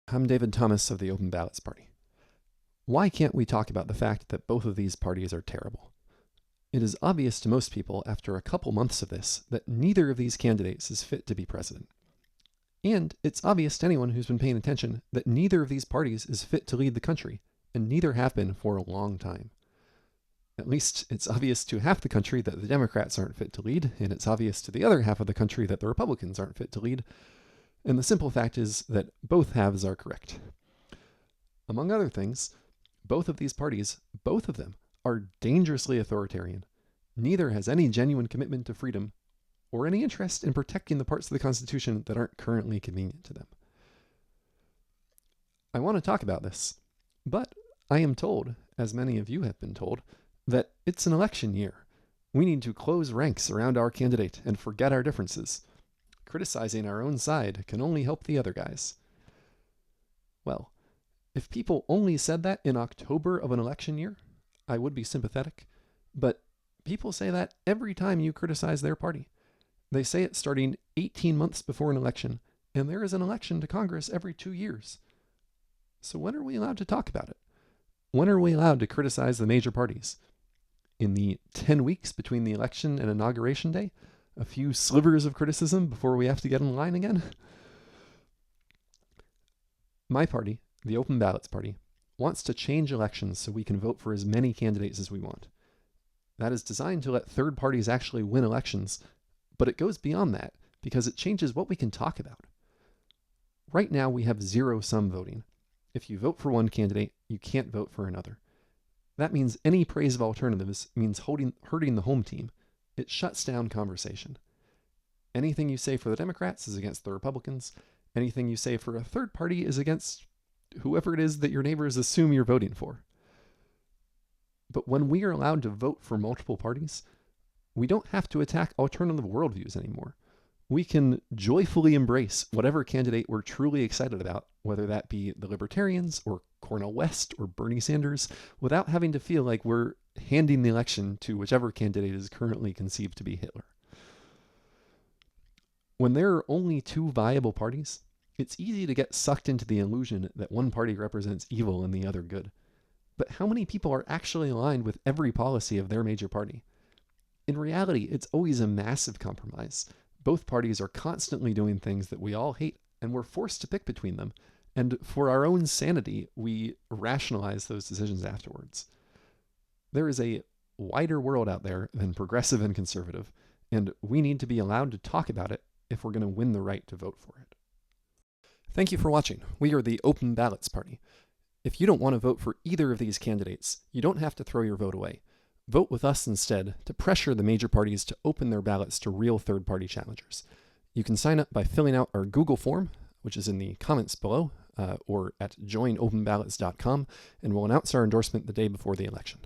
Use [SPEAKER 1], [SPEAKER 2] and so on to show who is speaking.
[SPEAKER 1] I'm David Thomas of the Open Ballots Party. Why can't we talk about the fact that both of these parties are terrible? It is obvious to most people after a couple months of this that neither of these candidates is fit to be president. And it's obvious to anyone who's been paying attention that neither of these parties is fit to lead the country, and neither have been for a long time. At least it's obvious to half the country that the Democrats aren't fit to lead, and it's obvious to the other half of the country that the Republicans aren't fit to lead. And the simple fact is that both halves are correct. Among other things, both of these parties, both of them, are dangerously authoritarian. Neither has any genuine commitment to freedom or any interest in protecting the parts of the Constitution that aren't currently convenient to them. I want to talk about this, but I am told, as many of you have been told, that it's an election year. We need to close ranks around our candidate and forget our differences. Criticizing our own side can only help the other guys. Well, if people only said that in October of an election year, I would be sympathetic, but people say that every time you criticize their party. They say it starting 18 months before an election, and there is an election to Congress every 2 years. So when are we allowed to talk about it? When are we allowed to criticize the major parties? In the 10 weeks between the election and Inauguration Day? A few slivers of criticism before we have to get in line again? My party, the Open Ballots Party, wants to change elections so we can vote for as many candidates as we want. That is designed to let third parties actually win elections, but it goes beyond that because it changes what we can talk about. Right now we have zero-sum voting. If you vote for one candidate, you can't vote for another. That means any praise of alternatives means hurting the home team. It shuts down conversation. Anything you say for the Democrats is against the Republicans. Anything you say for a third party is against whoever it is that your neighbors assume you're voting for. But when we are allowed to vote for multiple parties, we don't have to attack alternative worldviews anymore. We can joyfully embrace whatever candidate we're truly excited about, whether that be the Libertarians or Cornel West or Bernie Sanders, without having to feel like we're handing the election to whichever candidate is currently conceived to be Hitler. When there are only two viable parties, it's easy to get sucked into the illusion that one party represents evil and the other good. But how many people are actually aligned with every policy of their major party? In reality, it's always a massive compromise. Both parties are constantly doing things that we all hate, and we're forced to pick between them. And for our own sanity, we rationalize those decisions afterwards. There is a wider world out there than progressive and conservative, and we need to be allowed to talk about it if we're going to win the right to vote for it. Thank you for watching. We are the Open Ballots Party. If you don't want to vote for either of these candidates, you don't have to throw your vote away. Vote with us instead to pressure the major parties to open their ballots to real third-party challengers. You can sign up by filling out our Google form, which is in the comments below, or at joinopenballots.com, and we'll announce our endorsement the day before the election.